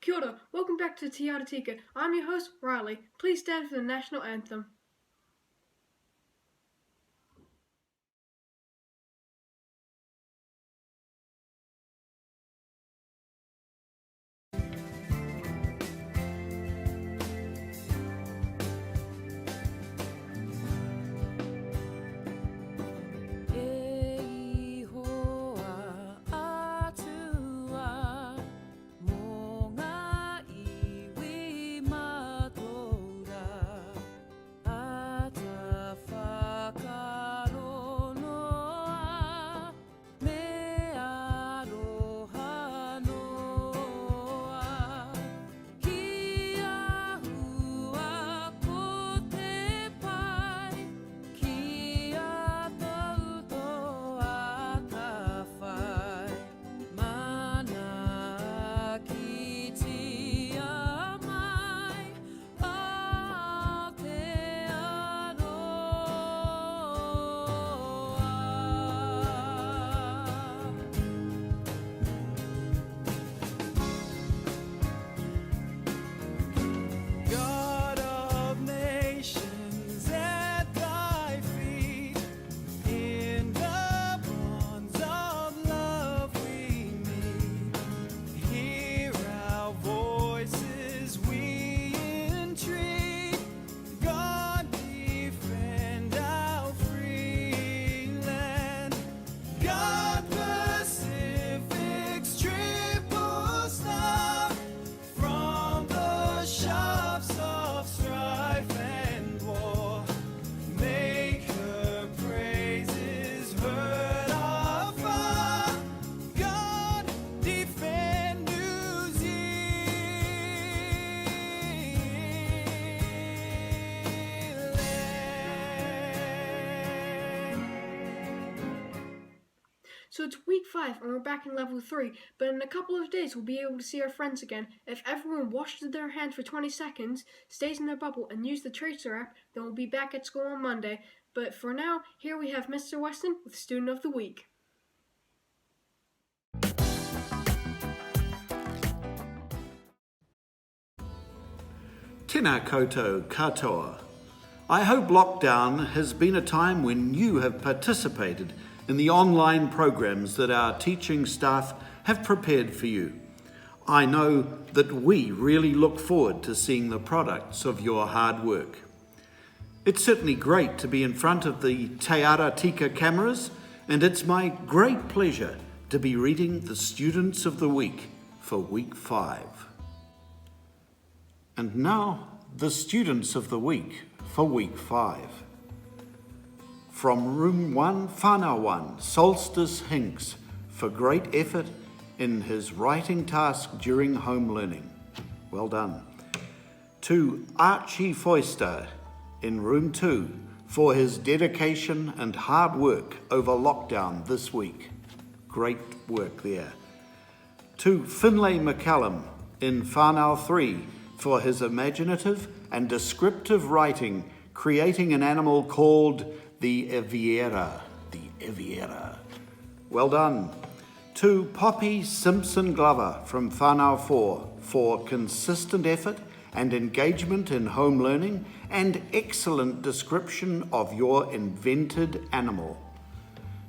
Kia ora, welcome back to Te Ara Tika. I'm your host, Riley. Please stand for the national anthem. So it's week 5 and we're back in level 3, but in a couple of days we'll be able to see our friends again. If everyone washes their hands for 20 seconds, stays in their bubble, and use the Tracer app, then we'll be back at school on Monday. But for now, here we have Mr. Weston with Student of the Week. Tēnā koutou katoa. I hope lockdown has been a time when you have participated in the online programs that our teaching staff have prepared for you. I know that we really look forward to seeing the products of your hard work. It's certainly great to be in front of the Te Ara Tika cameras, and it's my great pleasure to be reading the Students of the Week for week 5. And now, the Students of the Week for week 5. From Room 1, Whānau 1, Solstice Hinks, for great effort in his writing task during home learning. Well done. To Archie Foister in Room 2, for his dedication and hard work over lockdown this week. Great work there. To Finlay McCallum in Whānau 3, for his imaginative and descriptive writing, creating an animal called the Eviera. Well done. To Poppy Simpson Glover from Whānau 4 for consistent effort and engagement in home learning and excellent description of your invented animal.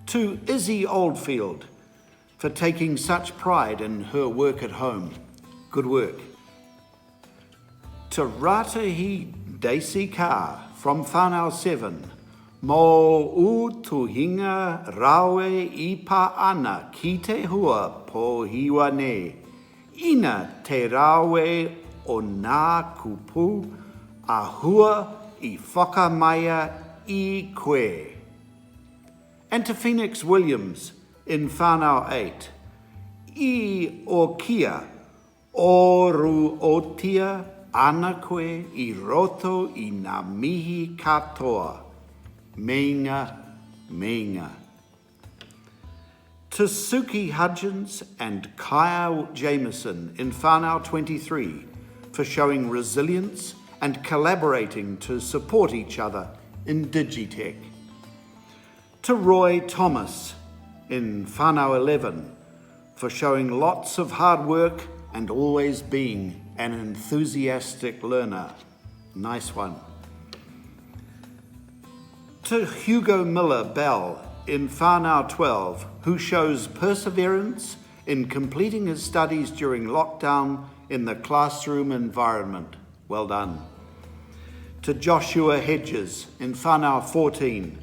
To Izzy Oldfield for taking such pride in her work at home. Good work. To Ratahi Daisy Carr from Whānau 7, Mō utuhinga rawe ipa ana ki te hua po hiwa ne. Ina te rawe o nā kupu a hua I whakamaya I koe. And to Phoenix Williams in Whānau 8, I o kia, oru otia ana koe I roto I ngā mihi katoa. Meinga, meinga. To Suki Hudgens and Kyle Jameson in Whānau 23 for showing resilience and collaborating to support each other in Digitech. To Roy Thomas in Whānau 11 for showing lots of hard work and always being an enthusiastic learner. Nice one. To Hugo Miller Bell in Whanau 12, who shows perseverance in completing his studies during lockdown in the classroom environment. Well done. To Joshua Hedges in Whanau 14,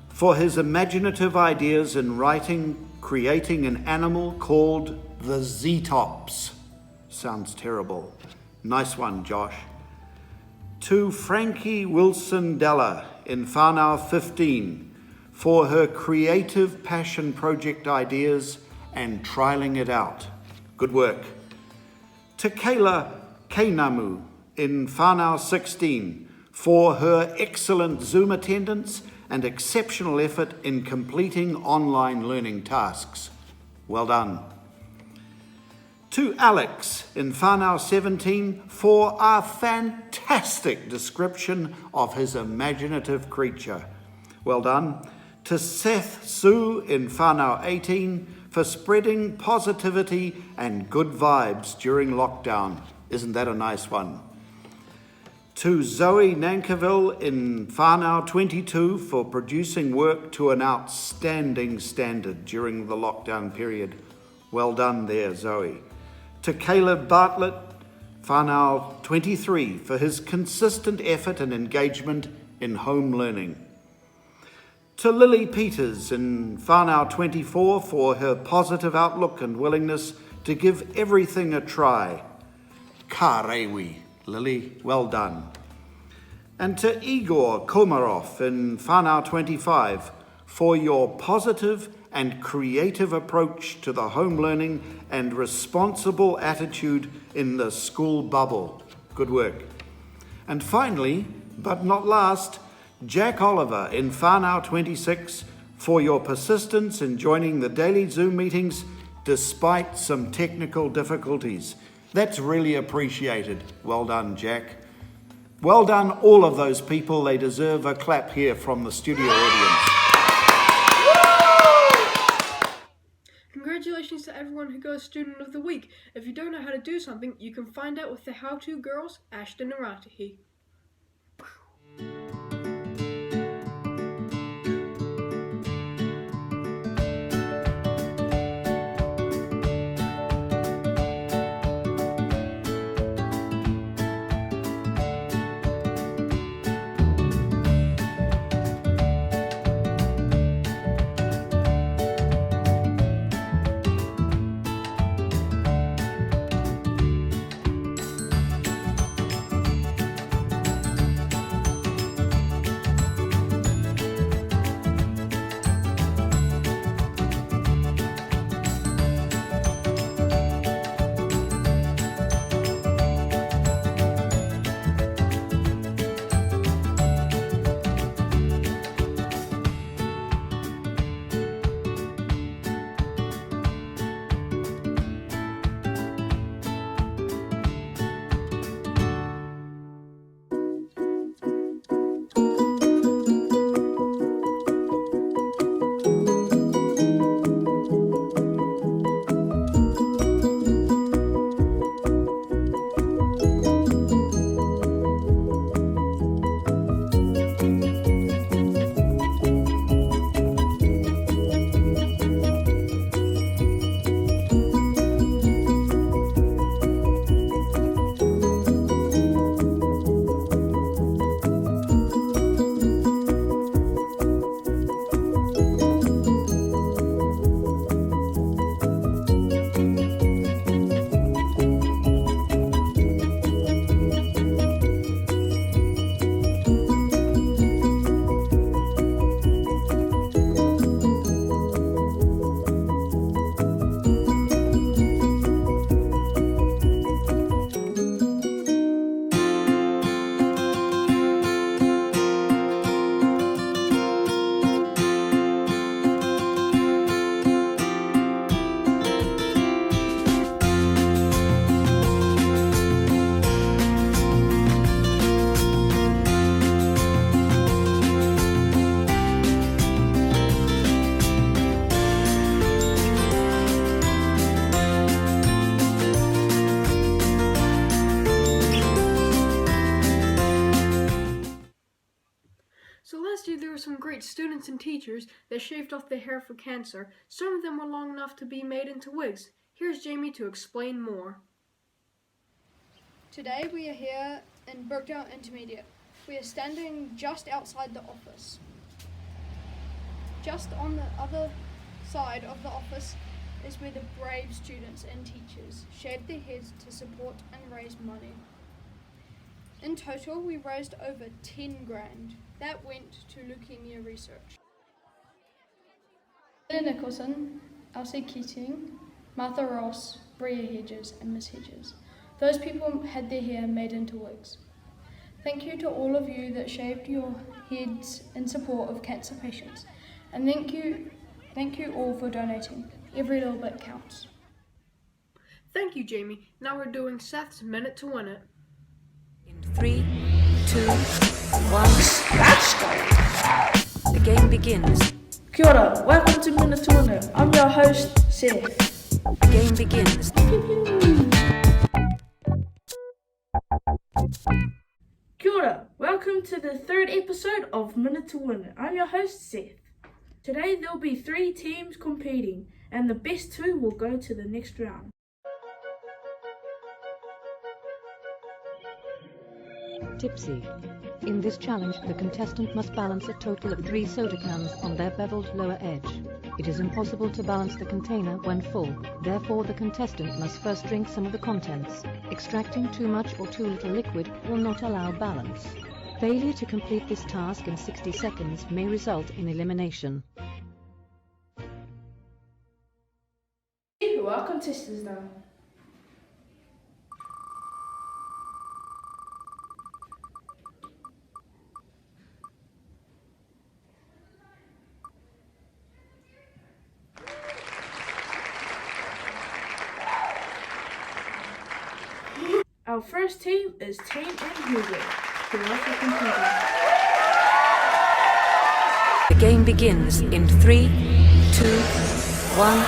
for his imaginative ideas in writing, creating an animal called the Zetops. Sounds terrible. Nice one, Josh. To Frankie Wilson Della in Whanau 15, for her creative passion project ideas and trialing it out. Good work. To Kayla Kainamu in Whanau 16, for her excellent Zoom attendance and exceptional effort in completing online learning tasks. Well done. To Alex in Whanau 17, for a fantastic description of his imaginative creature. Well done. To Seth Sue in Whanau 18, for spreading positivity and good vibes during lockdown. Isn't that a nice one? To Zoe Nankiville in Whanau 22 for producing work to an outstanding standard during the lockdown period. Well done there, Zoe. To Caleb Bartlett, Whanau 23 for his consistent effort and engagement in home learning. To Lily Peters in Whanau 24 for her positive outlook and willingness to give everything a try. Ka rewi, Lily, well done. And to Igor Komarov in Whanau 25 for your positive and creative approach to the home learning and responsible attitude in the school bubble. Good work. And finally, but not last, Jack Oliver in Whanau 26 for your persistence in joining the daily Zoom meetings despite some technical difficulties. That's really appreciated. Well done, Jack. Well done, all of those people. They deserve a clap here from the studio audience. Congratulations to everyone who got Student of the Week. If you don't know how to do something, you can find out with the How To Girls, Ashton and Ratahi. great students and teachers that shaved off their hair for cancer. Some of them were long enough to be made into wigs. Here's Jamie to explain more. Today we are here in Brookdale Intermediate. We are standing just outside the office. Just on the other side of the office is where the brave students and teachers shaved their heads to support and raise money. In total, we raised over 10 grand. That went to leukemia research. Peter Nicholson, Elsie Keating, Martha Ross, Bria Hedges and Miss Hedges. Those people had their hair made into wigs. Thank you to all of you that shaved your heads in support of cancer patients. And thank you all for donating. Every little bit counts. Thank you, Jamie. Now we're doing Seth's Minute to Win It. In 3, 2, 1, let's go! The game begins. Kia ora, welcome to Minute to Win It. I'm your host, Seth. The game begins. Kia ora, welcome to the third episode of Minute to Win It. I'm your host, Seth. Today there'll be 3 teams competing, and the best 2 will go to the next round. Tipsy. In this challenge, the contestant must balance a total of 3 soda cans on their beveled lower edge. It is impossible to balance the container when full, therefore the contestant must first drink some of the contents. Extracting too much or too little liquid will not allow balance. Failure to complete this task in 60 seconds may result in elimination. Who are contestants now? Our first team is Team and Hugo, who are the competitors. The game begins in 3, 2, 1.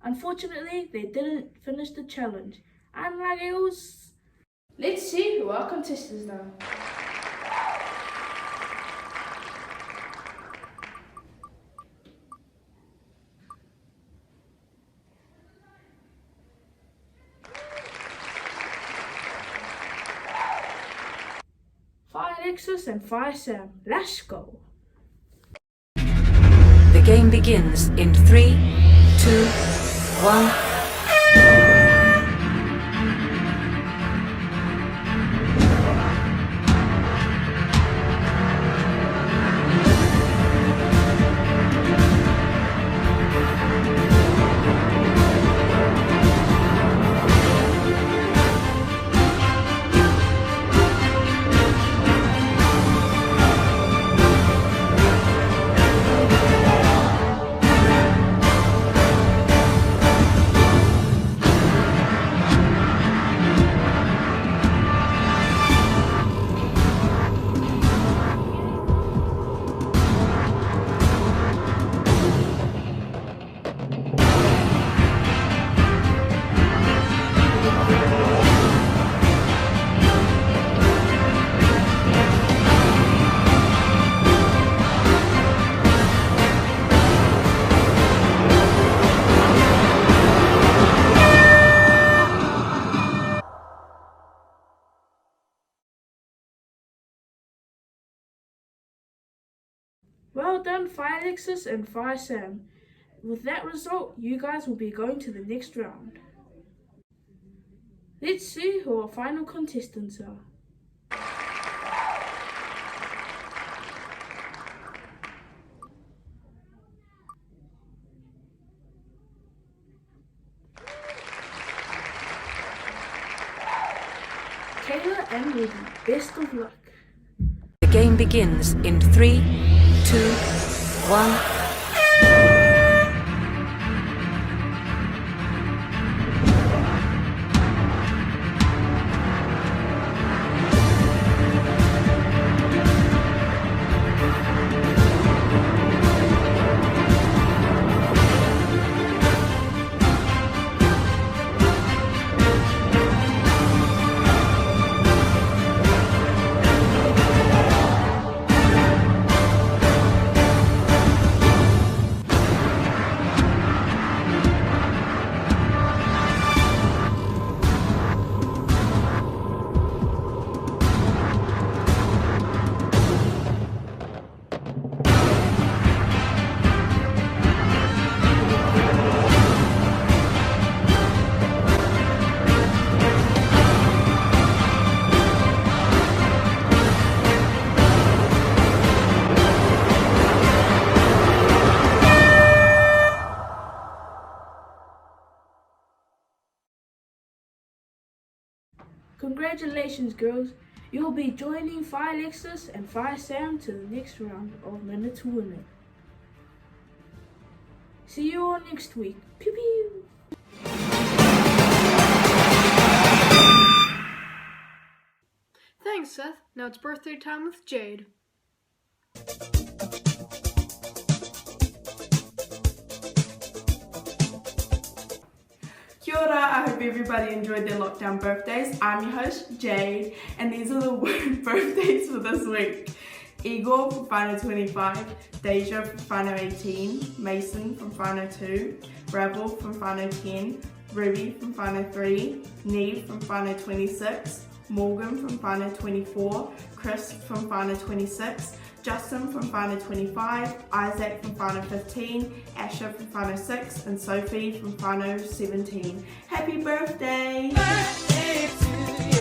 Unfortunately, they didn't finish the challenge. Unlucky us. Let's see who our contestants now. Fire Nexus and Fire Sam. Let's go. The game begins in 3, 2, 1. Well done, Fire Alexis and Fire Sam. With that result, you guys will be going to the next round. Let's see who our final contestants are. Kayla and Ruby, best of luck. The game begins in 3, 2, 1. Congratulations, girls. You'll be joining Fire Alexis and Fire Sam to the next round of Minute to Win It. See you all next week. Pew pew! Thanks, Seth. Now it's birthday time with Jade. Kia ora, I hope everybody enjoyed their lockdown birthdays. I'm your host, Jade, and these are the birthdays for this week. Igor from Whānau 25, Deja from Whānau 18, Mason from Whānau 2, Rebel from Whānau 10, Ruby from Whānau 3, Neve from Whānau 26, Morgan from Whānau 24, Chris from Whānau 26, Justin from Whānau 25, Isaac from Whānau 15, Asher from Whānau 6, and Sophie from Whānau 17. Happy birthday! Birthday to you.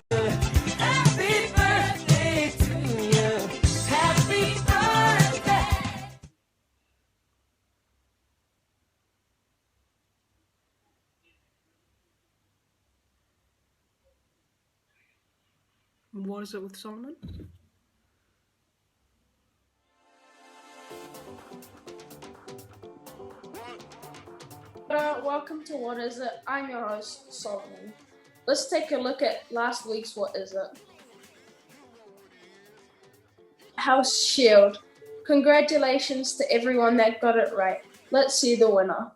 Happy birthday to you. Happy birthday. What is it with Solomon? Welcome to What Is It? I'm your host, Solomon. Let's take a look at last week's What Is It? House Shield. Congratulations to everyone that got it right. Let's see the winner.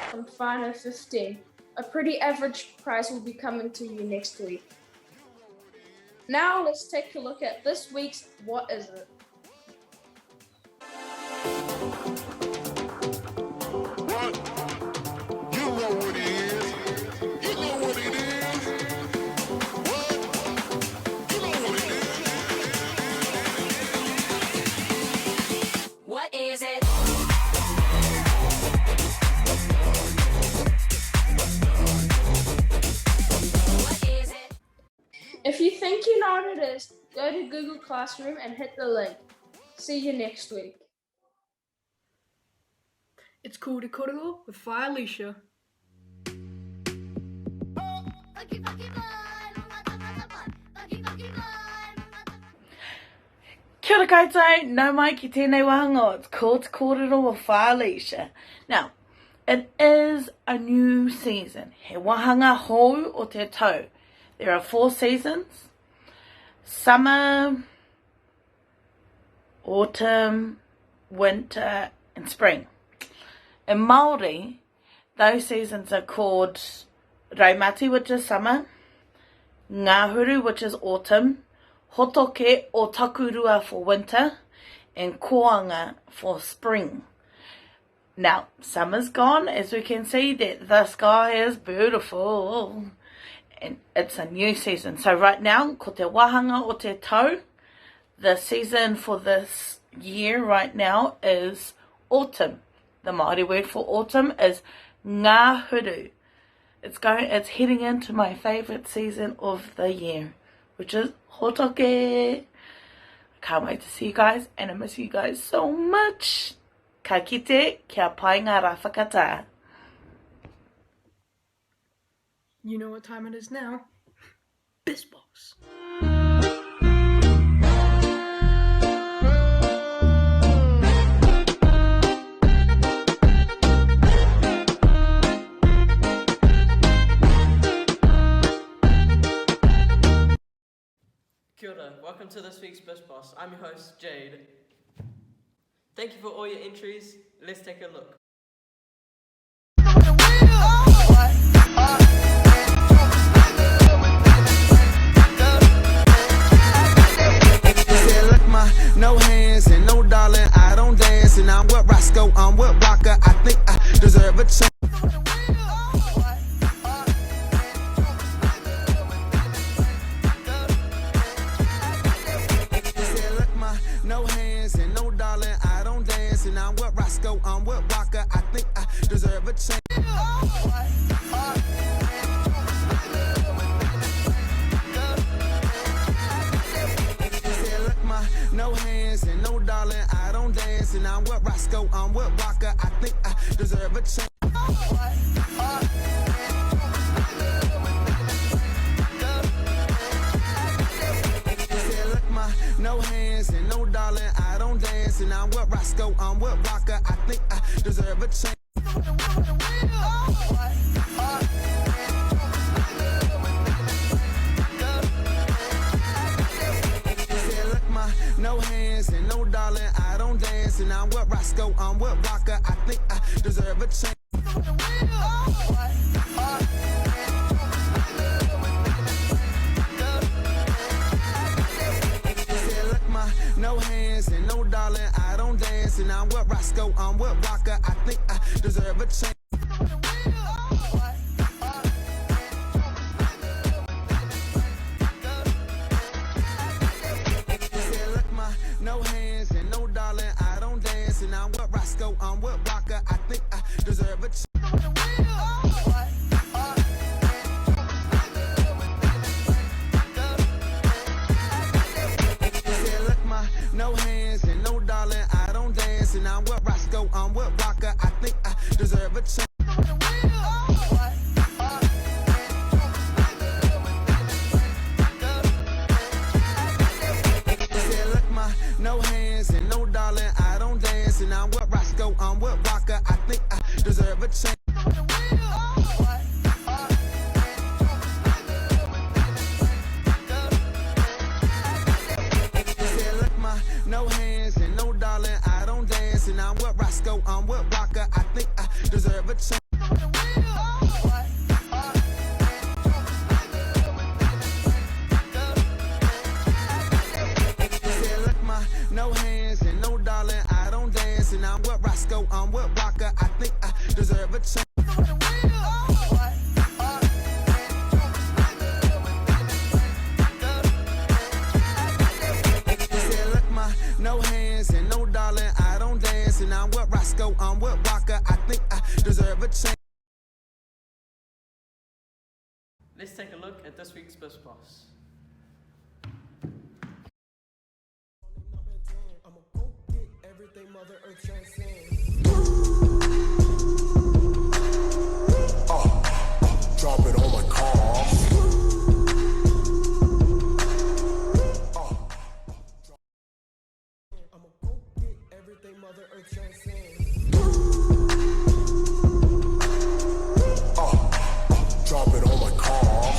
From Whānau 15. A pretty average prize will be coming to you next week. Now let's take a look at this week's What Is It? What? You know what it is. You know what it is. What? You know what it is. What is it? If you think you know what it is, go to Google Classroom and hit the link. See you next week. It's Cool to Cuddle with Fire Alicia. Kia ora koutou, nau mai ki tēnei wahanga. It's Cool to Kōrero with Fire Alicia. Now, it is a new season. He wahanga hou o te tau. There are 4 seasons. Summer, autumn, winter and spring. In Māori, those seasons are called Raumati, which is summer, Ngāhuru, which is autumn, Hotoke o Takurua for winter, and Koanga for spring. Now, summer's gone, as we can see that the sky is beautiful. And it's a new season. So right now, ko te wahanga o te tau, the season for this year right now is autumn. The Māori word for autumn is ngā huru. It's heading into my favourite season of the year, which is hotoke. Can't wait to see you guys, and I miss you guys so much. Ka kite, kia pai ngā rā whakatā. You know what time it is now? Biz Boss. Kia ora, welcome to this week's Biz Boss. I'm your host, Jade. Thank you for all your entries. Let's take a look. No hands and no darling, I don't dance. And I'm with Roscoe, I'm with Waka. I think I deserve a chance. No hands and no darling, I don't dance. And I'm with Roscoe, I'm with Waka. I think I deserve a chance. No hands and no darling, I don't dance. And I'm with Roscoe, I'm with Waka. I think I deserve a chance. No hands and no darling, I don't dance. And I'm with Roscoe, I'm with Waka. I think I deserve a chance. No hands and no darling, I don't dance. And I'm with Roscoe, I'm with Waka. I think I deserve a chance. No hands and no darling, I don't dance. And I'm with Roscoe, I'm with Waka. I think I deserve a chance. No hands and no darling, I don't dance. And I'm with Roscoe, I'm with Waka. I think I deserve a chance. No hands and no darling, I don't dance. And I'm with Roscoe, I'm with Waka. I think I deserve a chance. No hands and no darling, I don't dance. And I'm with Roscoe, I'm with Waka. I think I deserve a chance. No hands and no darling, I don't dance. And I'm with Roscoe, I'm with Waka. I think I deserve a chance. No hands and no darling, I don't dance. And I'm with Roscoe, I'm with Waka. I think I deserve a chance. No hands and no darling, I don't dance. And I'm with Roscoe, I'm with Waka. I think I deserve a chance. Let's take a look at this week's Biz Boss. Drop it on my car. I'ma go get everything Mother Earth transcends. Drop it on my car.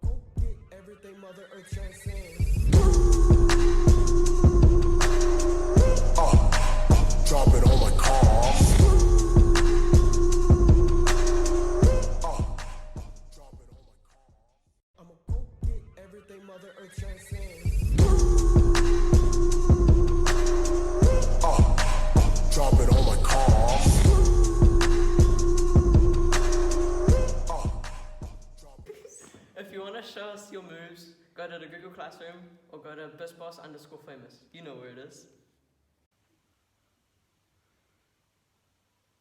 Go get everything Mother Earth transcends. @BusBoss_famous. You know where it is.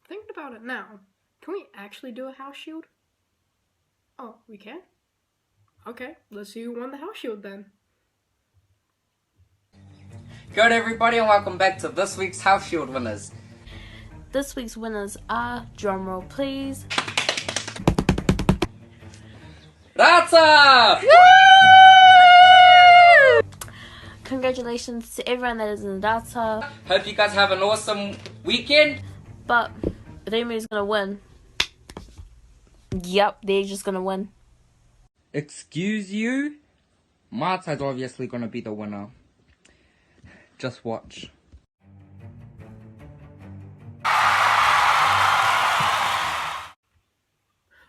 Thinking about it now, can we actually do a house shield? Oh, we can? Okay, let's see who won the house shield then. Good day everybody and welcome back to this week's House Shield winners. This week's winners are, drumroll please, Rata! Congratulations to everyone that is in Data. Hope you guys have an awesome weekend. But Remu's gonna win. Yep, they're just gonna win. Excuse you? Marta's obviously gonna be the winner. Just watch.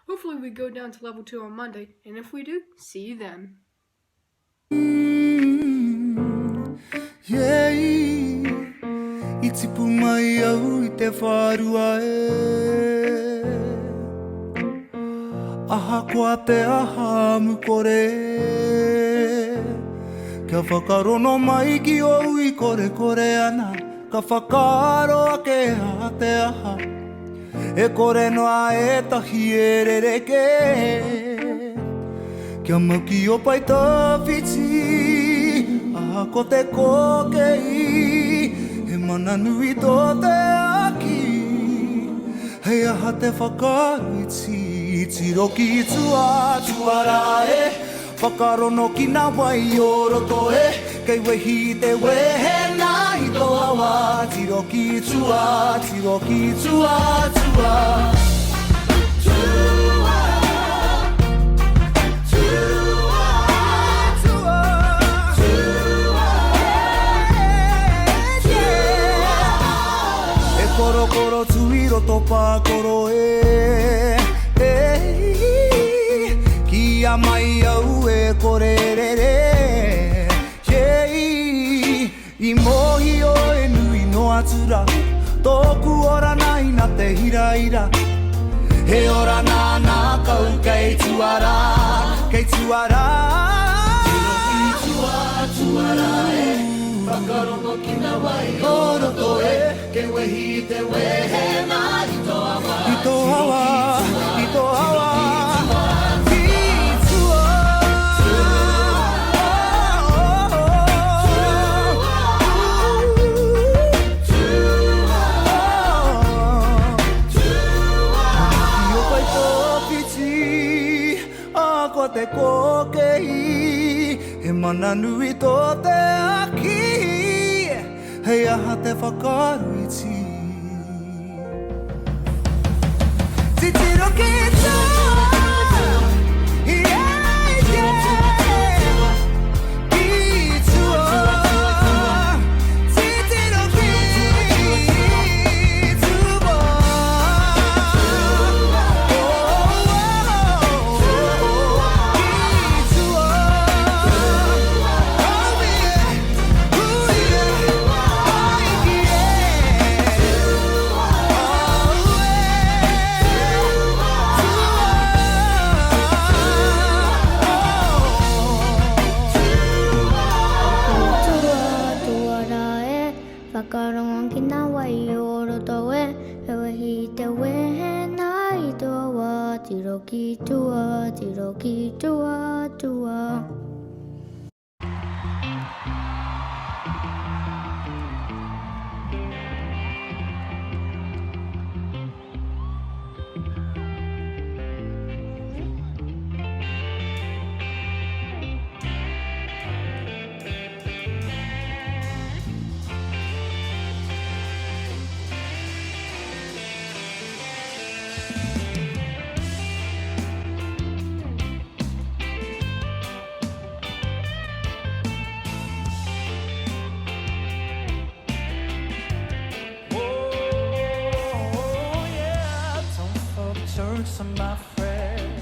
Hopefully we go down to level 2 on Monday, and if we do, see you then. Yeah, it's mai au I te whārua e. Aha koa te aha mukore. Kia whakarono mai ki o I kore kore ana. Ka whakaro ake aha te aha. E kore noa e tahi e rereke. Kia muki o pai tawhiti. Aha ko te kokei. He mana nui tō te aki. Hei aha te whakaruiti. Tiro ki tua tuara e. Whakarono ki nā wai o roto e. Kei wehi te wehe nā I tō awa. Tiro ki tua, tiro ki tua, tua. Koro koro tuiro to pākoro e. Kia mai au e kore rere. I mohi o e nui no atura. Tōku ora nai na te hira ira. He ora nā nā kau kei tuara. Kei tuara. Tuara e. Whakarongo ki nā wai o roto e. Ke wehi te wehe nā I tō awa. I tō awa, I tō awa. Ki tua. Ki o pai tō piti. A ko te kokei. He mana nui tō te aki. Hei aha te whakaruiti. Titiro ki tā. Yeah, yeah. Ki tua. Titiro ki tua. Oh, oh, oh. Ki tua. Oh, yeah. Ooh, yeah. Whakarongo ki nā wai o roto e. He wehi te wehe nā I tō awa. Tiro ki tua, tiro ki tua, tua. To my friend,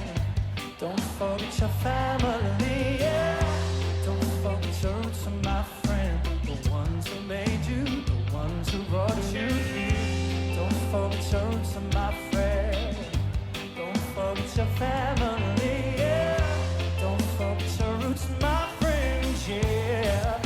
don't forget your family, yeah. Don't forget your roots to my friend, the ones who made you, the ones who brought you here. Don't forget your roots to my friend, don't forget your family, yeah. Don't forget your roots, my friend, yeah.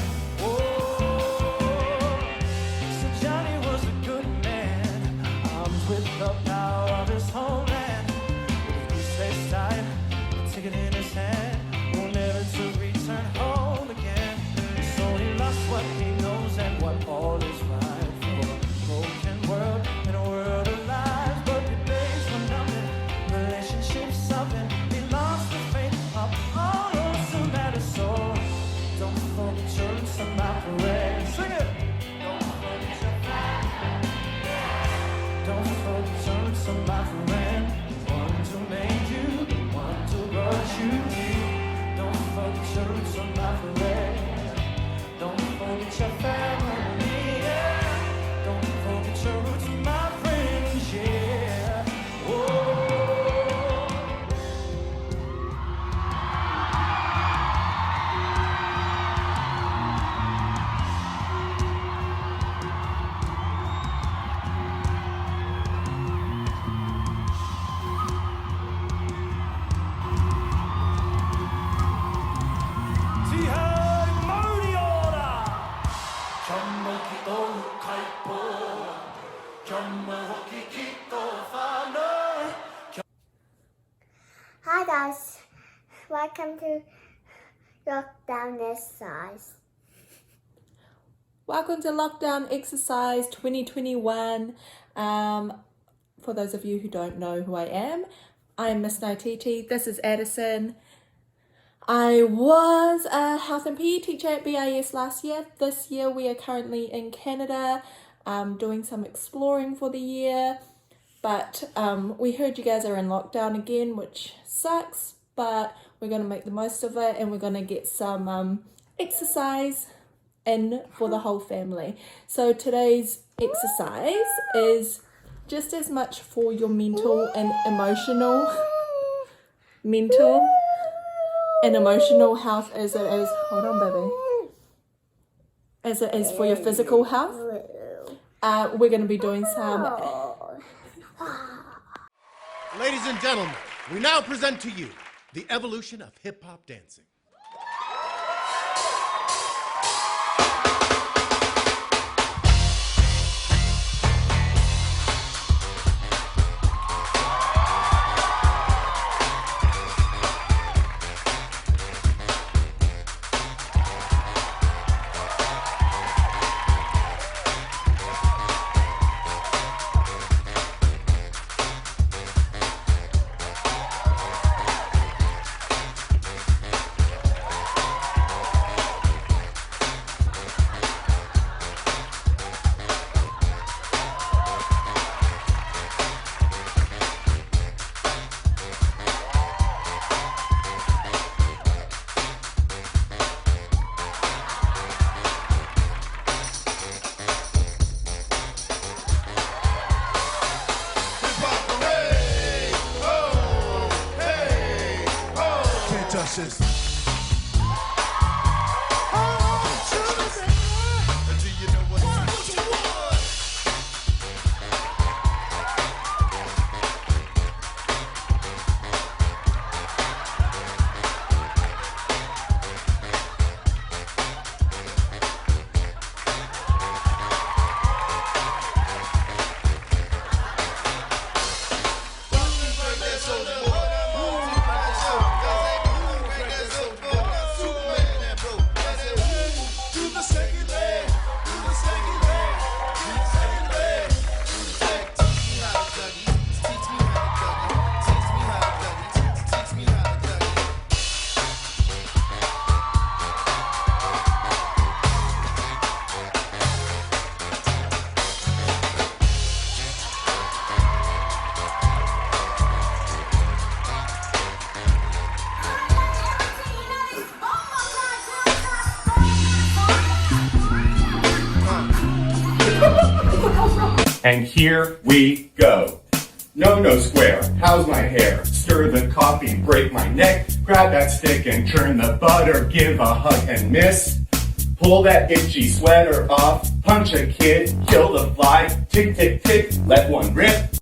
welcome to Lockdown Exercise. Welcome to Lockdown Exercise 2021. For those of you who don't know who I am Miss Naititi. This is Addison. I was a health and PE teacher at BIS last year. This year we are currently in Canada, doing some exploring for the year. But we heard you guys are in lockdown again, which sucks, but we're going to make the most of it and we're going to get some exercise in for the whole family. So today's exercise is just as much for your mental and emotional health as it is, hold on baby, as it is for your physical health. We're going to be doing some... Ladies and gentlemen, we now present to you the evolution of hip-hop dancing. And here we go. No square, how's my hair? Stir the coffee, break my neck. Grab that stick and churn the butter. Give a hug and miss. Pull that itchy sweater off. Punch a kid, kill the fly. Tick, tick, tick, let one rip.